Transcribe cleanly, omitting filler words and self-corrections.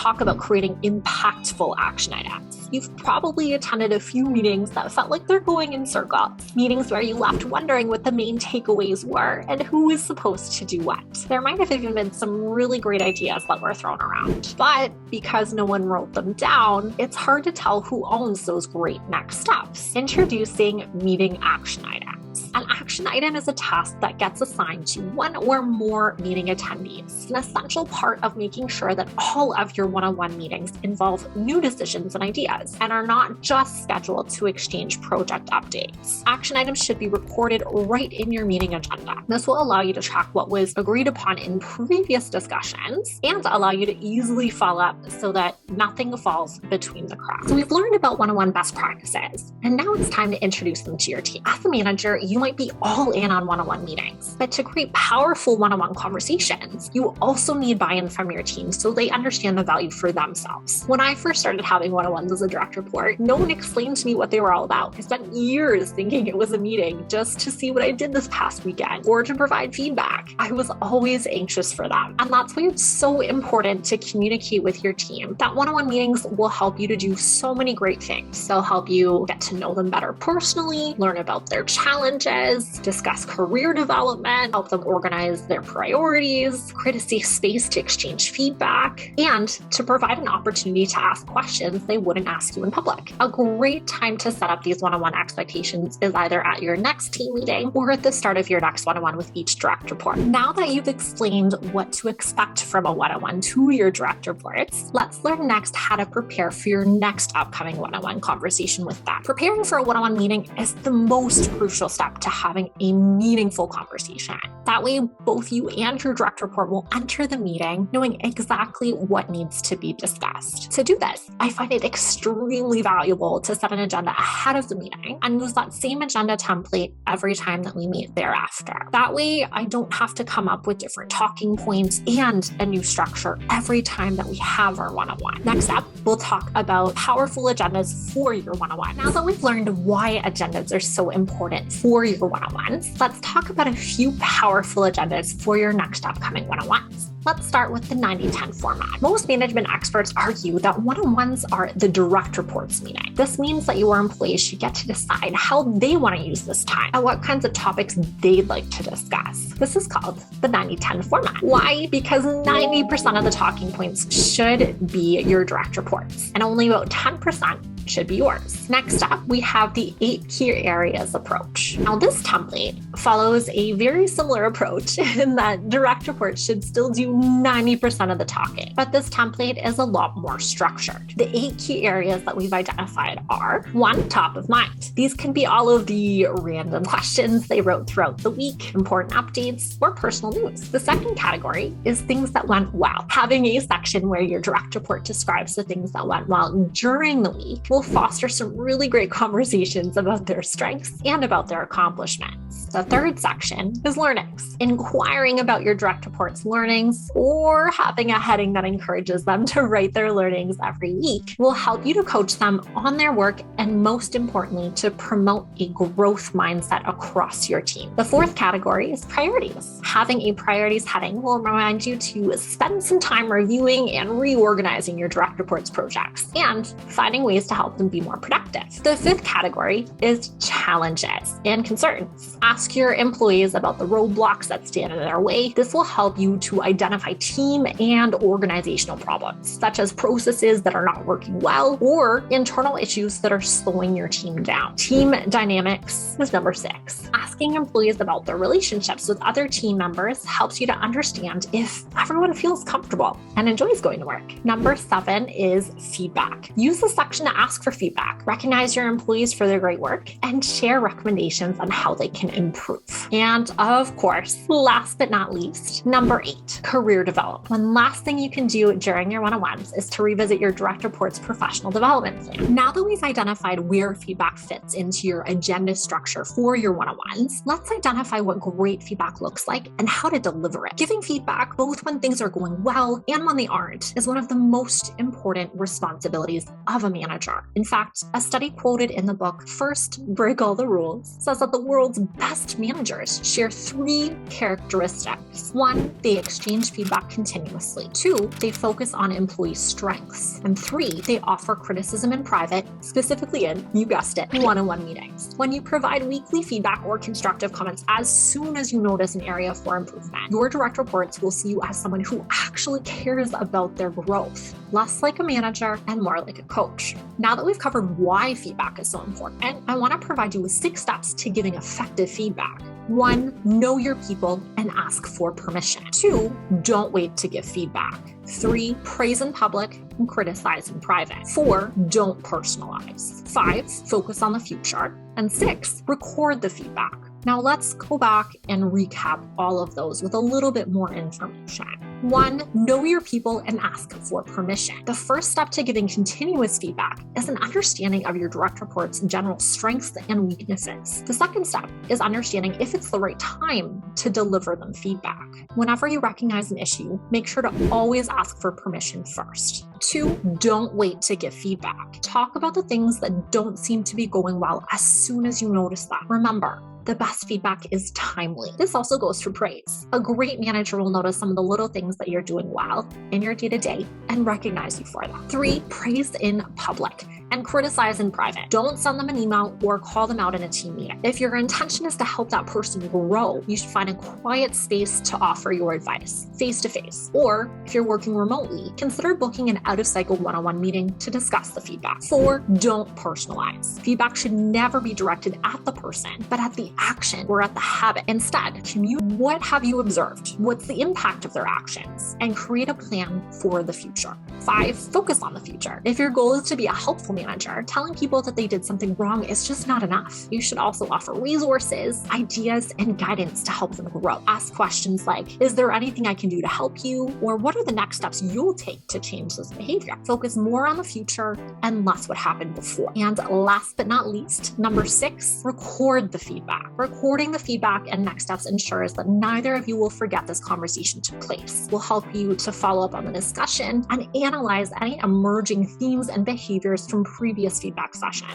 talk about creating impactful action items. You've probably attended a few meetings that felt like they're going in circles, meetings where you left wondering what the main takeaways were and who is supposed to do what. There might have even been some really great ideas that were thrown around, but because no one wrote them down, it's hard to tell who owns those great next steps. Introducing meeting action items. An action item is a task that gets assigned to one or more meeting attendees, an essential part of making sure that all of your one-on-one meetings involve new decisions and ideas and are not just scheduled to exchange project updates. Action items should be recorded right in your meeting agenda. This will allow you to track what was agreed upon in previous discussions and allow you to easily follow up so that nothing falls between the cracks. So we've learned about one-on-one best practices, and now it's time to introduce them to your team. As a manager, you might be all in on one-on-one meetings, but to create powerful one-on-one conversations, you also need buy-in from your team so they understand the value for themselves. When I first started having one-on-ones as a direct report, no one explained to me what they were all about. I spent years thinking it was a meeting just to see what I did this past weekend or to provide feedback. I was always anxious for them, and that's why it's so important to communicate with your team. That one-on-one meetings will help you to do so many great things. They'll help you get to know them better personally, learn about their challenges, discuss career development, help them organize their priorities, create a safe space to exchange feedback, and to provide an opportunity to ask questions they wouldn't ask you in public. A great time to set up these one-on-one expectations is either at your next team meeting or at the start of your next one-on-one with each direct report. Now that you've explained what to expect from a one-on-one to your direct reports, let's learn next how to prepare for your next upcoming one-on-one conversation with them. Preparing for a one-on-one meeting is the most crucial step to having a meaningful conversation. That way, both you and your direct report will enter the meeting knowing exactly what needs to be discussed. To do this, I find it extremely valuable to set an agenda ahead of the meeting and use that same agenda template every time that we meet thereafter. That way, I don't have to come up with different talking points and a new structure every time that we have our one-on-one. Next up, we'll talk about powerful agendas for your one-on-one. Now that we've learned why agendas are so important for your one-on-ones, let's talk about a few powerful agendas for your next upcoming one-on-ones. Let's start with the 90-10 format. Most management experts argue that one-on-ones are the direct reports meeting. This means that your employees should get to decide how they want to use this time and what kinds of topics they'd like to discuss. This is called the 90-10 format. Why? Because 90% of the talking points should be your direct reports, and only about 10% should be yours. Next up, we have the 8 key areas approach. Now, this template follows a very similar approach in that direct reports should still do 90% of the talking, but this template is a lot more structured. The 8 key areas that we've identified are: 1, top of mind. These can be all of the random questions they wrote throughout the week, important updates, or personal news. The second category is things that went well. Having a section where your direct report describes the things that went well during the week will foster some really great conversations about their strengths and about their accomplishments. The third section is learnings. Inquiring about your direct report's learnings or having a heading that encourages them to write their learnings every week will help you to coach them on their work and, most importantly, to promote a growth mindset across your team. The fourth category is priorities. Having a priorities heading will remind you to spend some time reviewing and reorganizing your direct reports projects and finding ways to help them be more productive. The fifth category is challenges and concerns. Ask your employees about the roadblocks that stand in their way. This will help you to identify team and organizational problems, such as processes that are not working well or internal issues that are slowing your team down. Team dynamics is number 6. Asking employees about their relationships with other team members helps you to understand if everyone feels comfortable and enjoys going to work. Number 7 is feedback. Use the section to ask for feedback. Recognize your employees for their great work and share recommendations on how they can improve. And of course, last but not least, number 8, career development. One last thing you can do during your one-on-ones is to revisit your direct report's professional development plan. Now that we've identified where feedback fits into your agenda structure for your one-on-ones, let's identify what great feedback looks like and how to deliver it. Giving feedback, both when things are going well and when they aren't, is one of the most important responsibilities of a manager. future. In fact, a study quoted in the book First Break All the Rules says that the world's best managers share 3 characteristics. 1, they exchange feedback continuously. 2, they focus on employee strengths. And 3, they offer criticism in private, specifically in, you guessed it, one-on-one meetings. When you provide weekly feedback or constructive comments as soon as you notice an area for improvement, your direct reports will see you as someone who actually cares about their growth, less like a manager and more like a coach. Now that we've covered why feedback is so important, I want to provide you with 6 steps to giving effective feedback. 1, know your people and ask for permission. 2, don't wait to give feedback. 3, praise in public and criticize in private. 4, don't personalize. 5, focus on the future. And 6, record the feedback. Now let's go back and recap all of those with a little bit more information. 1, know your people and ask for permission. The first step to giving continuous feedback is an understanding of your direct report's general strengths and weaknesses. The second step is understanding if it's the right time to deliver them feedback. Whenever you recognize an issue, make sure to always ask for permission first. 2, don't wait to give feedback. Talk about the things that don't seem to be going well as soon as you notice them. Remember, the best feedback is timely. This also goes for praise. A great manager will notice some of the little things that you're doing well in your day-to-day and recognize you for them. 3, praise in public and criticize in private. Don't send them an email or call them out in a team meeting. If your intention is to help that person grow, you should find a quiet space to offer your advice, face-to-face. Or if you're working remotely, consider booking an out-of-cycle one-on-one meeting to discuss the feedback. 4, don't personalize. Feedback should never be directed at the person, but at the action or at the habit. Instead, communicate what have you observed, what's the impact of their actions, and create a plan for the future. 5, focus on the future. If your goal is to be a helpful manager, telling people that they did something wrong is just not enough. You should also offer resources, ideas, and guidance to help them grow. Ask questions like, is there anything I can do to help you? Or what are the next steps you'll take to change this behavior? Focus more on the future and less what happened before. And last but not least, number 6, record the feedback. Recording the feedback and next steps ensures that neither of you will forget this conversation took place. Will help you to follow up on the discussion and analyze any emerging themes and behaviors from previous feedback sessions.